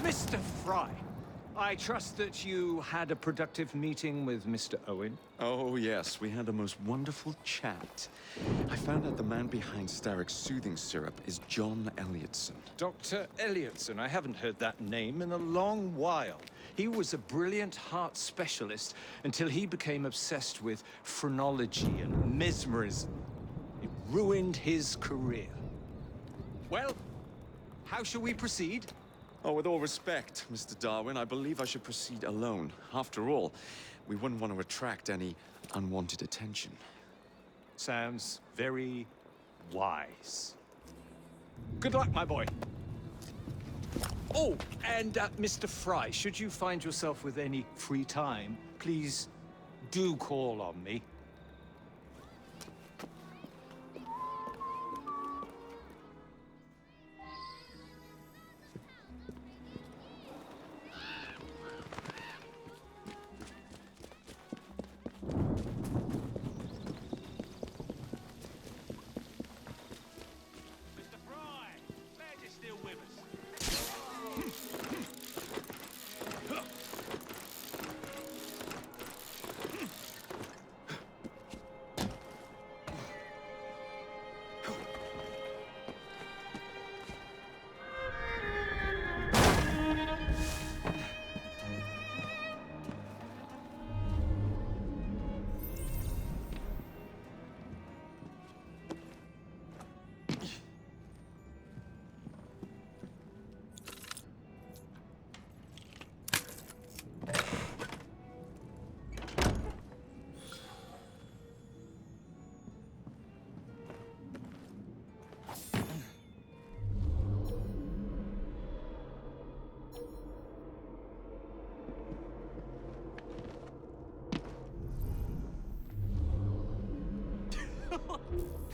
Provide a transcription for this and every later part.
Mr. Fry, I trust that you had a productive meeting with Mr. Owen. Oh, yes, we had a most wonderful chat. I found out the man behind Starrick's soothing syrup is John Elliotson. Dr. Elliotson, I haven't heard that name in a long while. He was a brilliant heart specialist until he became obsessed with phrenology and mesmerism. It ruined his career. Well, how shall we proceed? Oh, with all respect, Mr. Darwin, I believe I should proceed alone. After all, we wouldn't want to attract any unwanted attention. Sounds very wise. Good luck, my boy. Oh, and Mr. Fry, should you find yourself with any free time, please do call on me.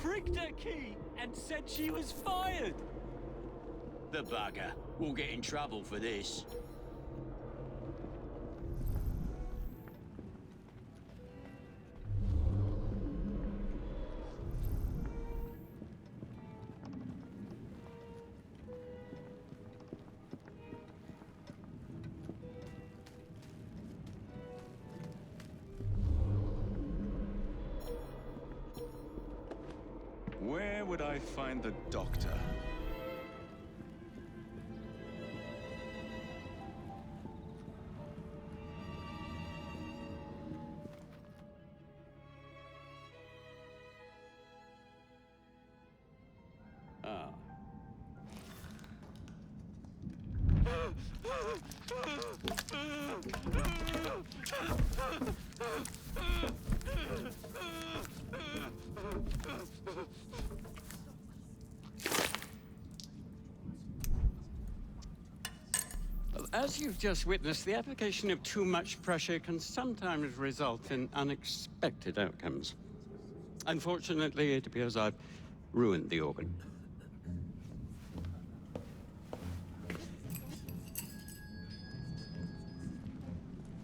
Pricked her key and said she was fired. The bugger. We'll get in trouble for this. Where would I find the doctor? Ah. Well, as you've just witnessed, the application of too much pressure can sometimes result in unexpected outcomes. Unfortunately, it appears I've ruined the organ.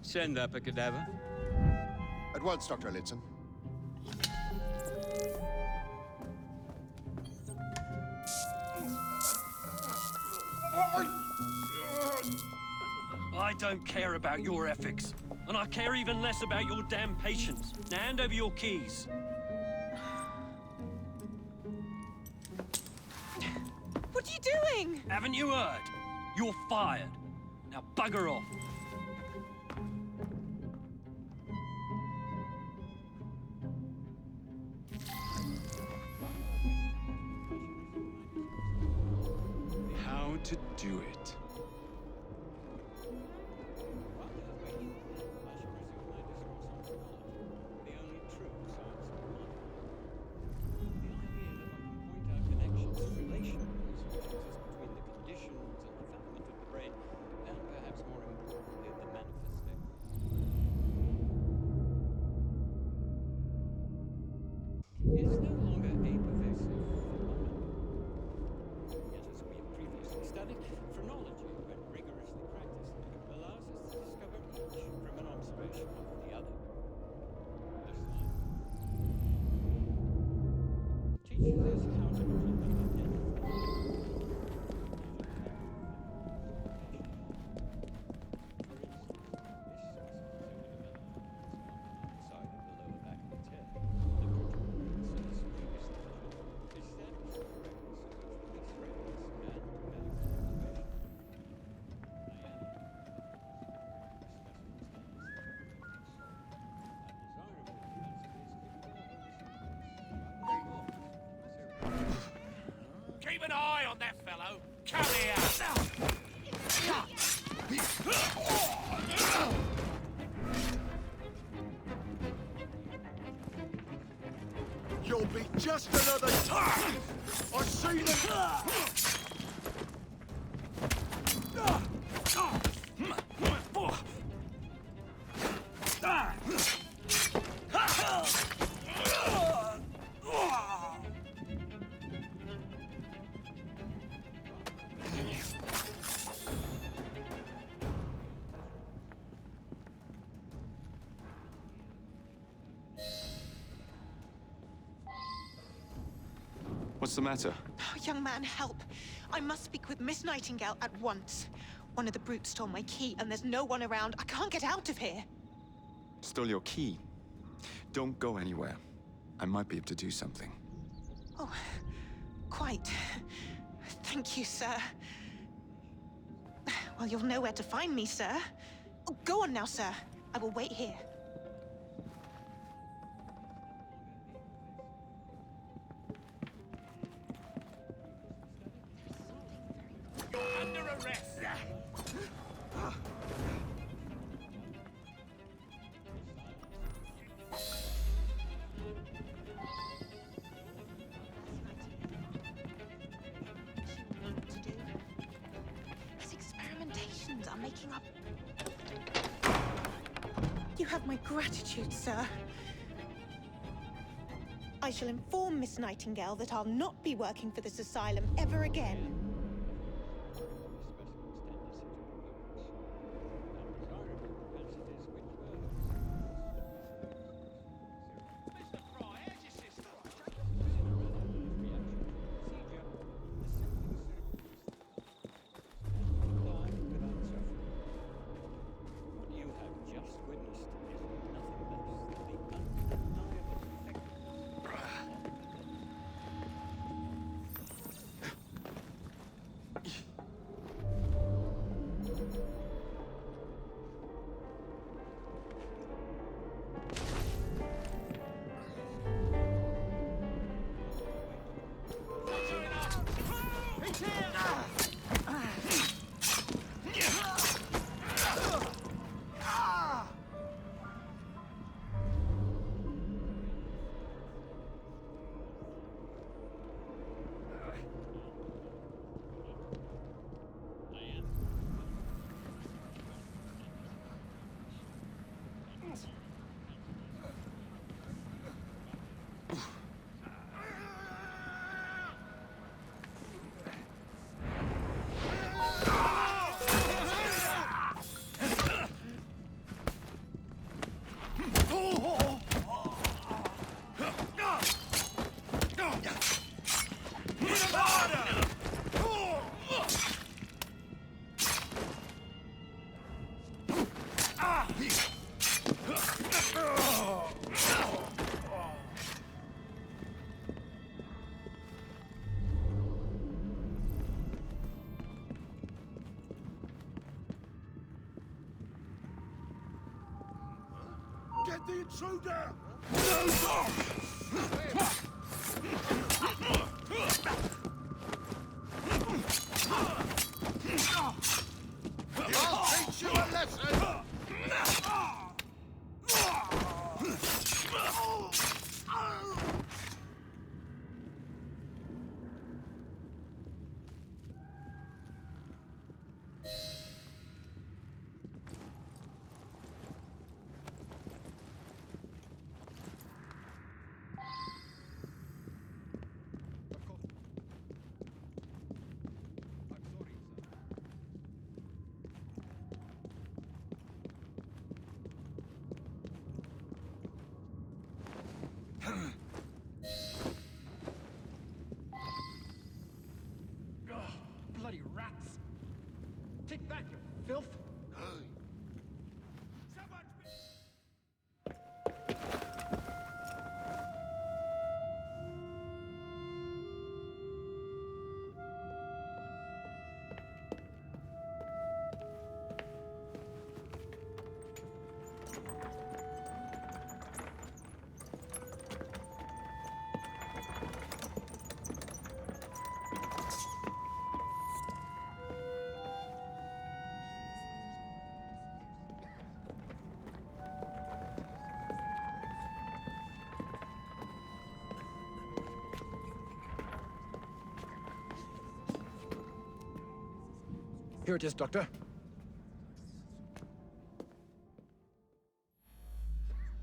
Send up a cadaver. At once, Dr. Elliotson. I don't care about your ethics, and I care even less about your damn patience. Now hand over your keys. What are you doing? Haven't you heard? You're fired. Now bugger off. How to do it. Is no longer a pervasive phenomenon. Yet, as we have previously studied, phrenology, when rigorously practiced, allows us to discover Just another time! I see them! What's the matter? Oh, young man, help. I must speak with Miss Nightingale at once. One of the brutes stole my key, and there's no one around. I can't get out of here. Stole your key. Don't go anywhere. I might be able to do something. Oh, quite. Thank you, sir. Well, you'll know where to find me, sir. Oh, go on now, sir. I will wait here. Under arrest. To do. These experimentations are making up. You have my gratitude, sir. I shall inform Miss Nightingale that I'll not be working for this asylum ever again. Get the intruder! I'll teach you a lesson! Bloody rats! Take back, you filth! Here it is, Doctor.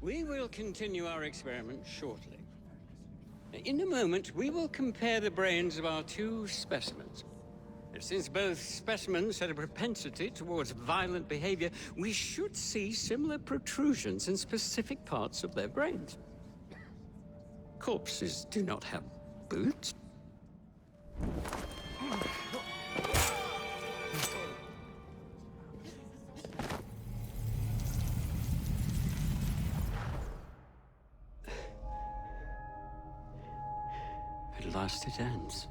We will continue our experiment shortly. In a moment, we will compare the brains of our two specimens. Since both specimens had a propensity towards violent behavior, we should see similar protrusions in specific parts of their brains. Corpses do not have boots. At last it ends.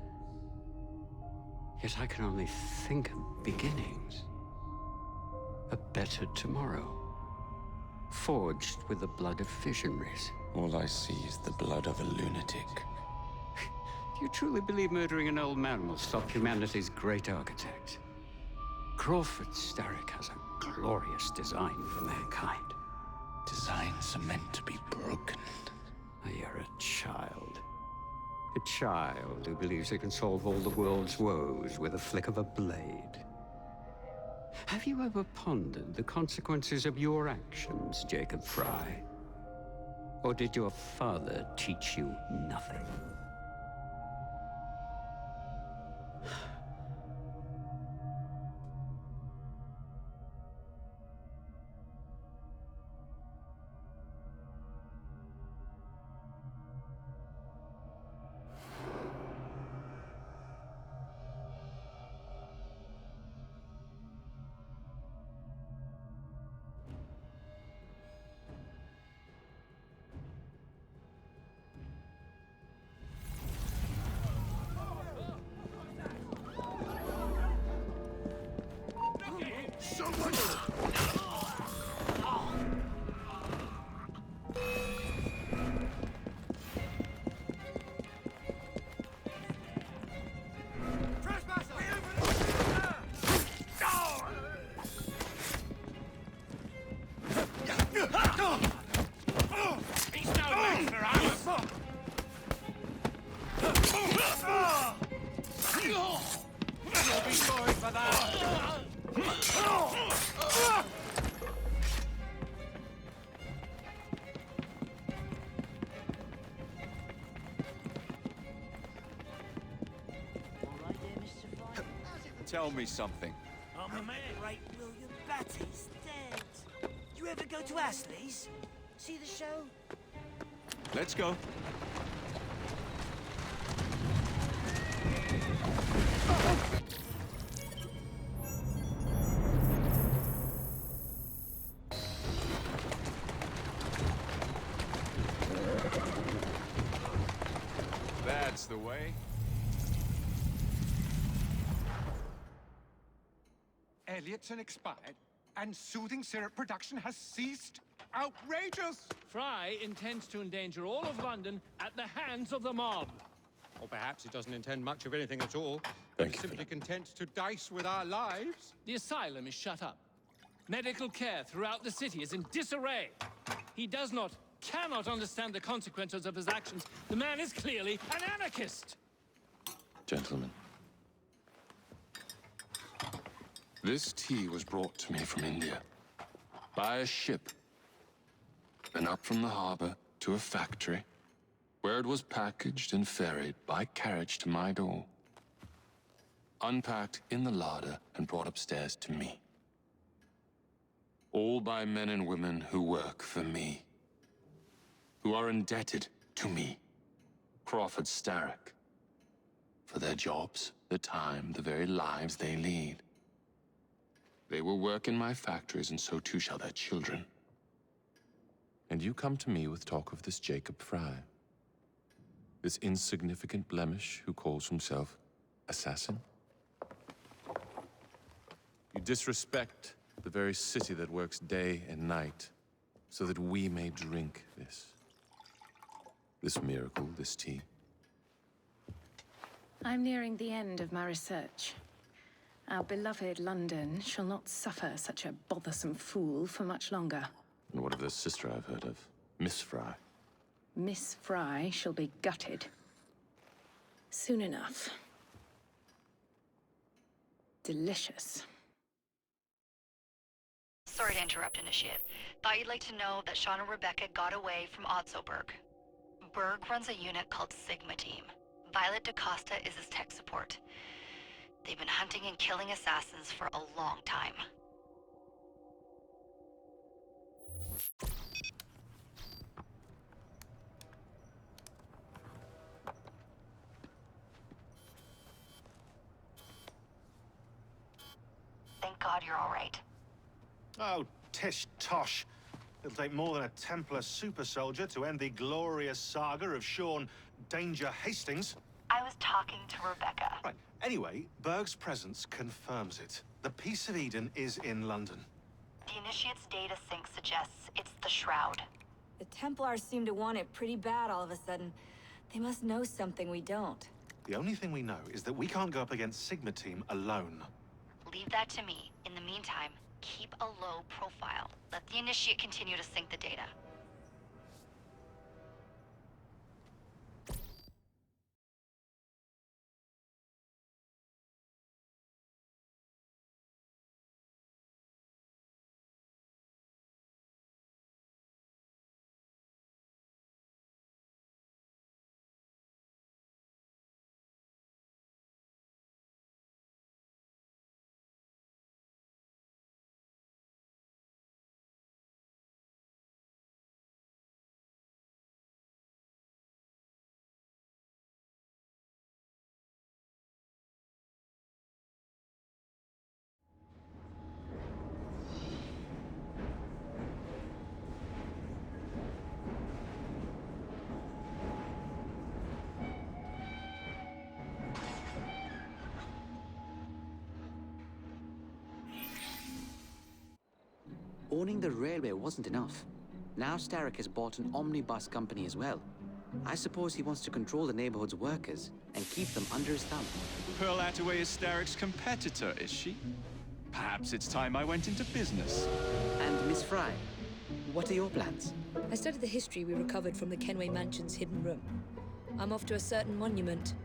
Yet I can only think of beginnings. A better tomorrow. Forged with the blood of visionaries. All I see is the blood of a lunatic. Do you truly believe murdering an old man will stop humanity's great architect? Crawford Starrick has a glorious design for mankind. Designs are meant to be broken. You're a child. A child who believes he can solve all the world's woes with a flick of a blade. Have you ever pondered the consequences of your actions, Jacob Fry? Or did your father teach you nothing? Tell me something. I'm a great William Batty's dead. You ever go to Astley's? See the show? Let's go. That's the way. Elliotson expired, and soothing syrup production has ceased. Outrageous! Fry intends to endanger all of London at the hands of the mob. Or perhaps he doesn't intend much of anything at all. Thank He's you, simply content to dice with our lives. The asylum is shut up. Medical care throughout the city is in disarray. He cannot understand the consequences of his actions. The man is clearly an anarchist! Gentlemen, this tea was brought to me from India by a ship, then up from the harbor to a factory, where it was packaged and ferried by carriage to my door, unpacked in the larder and brought upstairs to me. All by men and women who work for me, who are indebted to me, Crawford Starrick, for their jobs, their time, the very lives they lead. They will work in my factories, and so too shall their children. And you come to me with talk of this Jacob Fry, this insignificant blemish who calls himself assassin? You disrespect the very city that works day and night so that we may drink this miracle, this tea. I'm nearing the end of my research. Our beloved London shall not suffer such a bothersome fool for much longer. And what of the sister I've heard of, Miss Fry? Miss Fry shall be gutted. Soon enough. Delicious. Sorry to interrupt, Initiate. Thought you'd like to know that Sean and Rebecca got away from Otzoberg. Berg runs a unit called Sigma Team. Violet DaCosta is his tech support. They've been hunting and killing assassins for a long time. Thank God you're all right. Oh, tish tosh. It'll take more than a Templar super soldier to end the glorious saga of Sean Danger Hastings. I was talking to Rebecca. Right. Anyway, Berg's presence confirms it. The Peace of Eden is in London. The Initiate's data sync suggests it's the Shroud. The Templars seem to want it pretty bad all of a sudden. They must know something we don't. The only thing we know is that we can't go up against Sigma Team alone. Leave that to me. In the meantime, keep a low profile. Let the Initiate continue to sync the data. Owning the railway wasn't enough. Now Starrick has bought an omnibus company as well. I suppose he wants to control the neighborhood's workers and keep them under his thumb. Pearl Attaway is Starrick's competitor, is she? Perhaps it's time I went into business. And Miss Fry, what are your plans? I studied the history we recovered from the Kenway Mansion's hidden room. I'm off to a certain monument.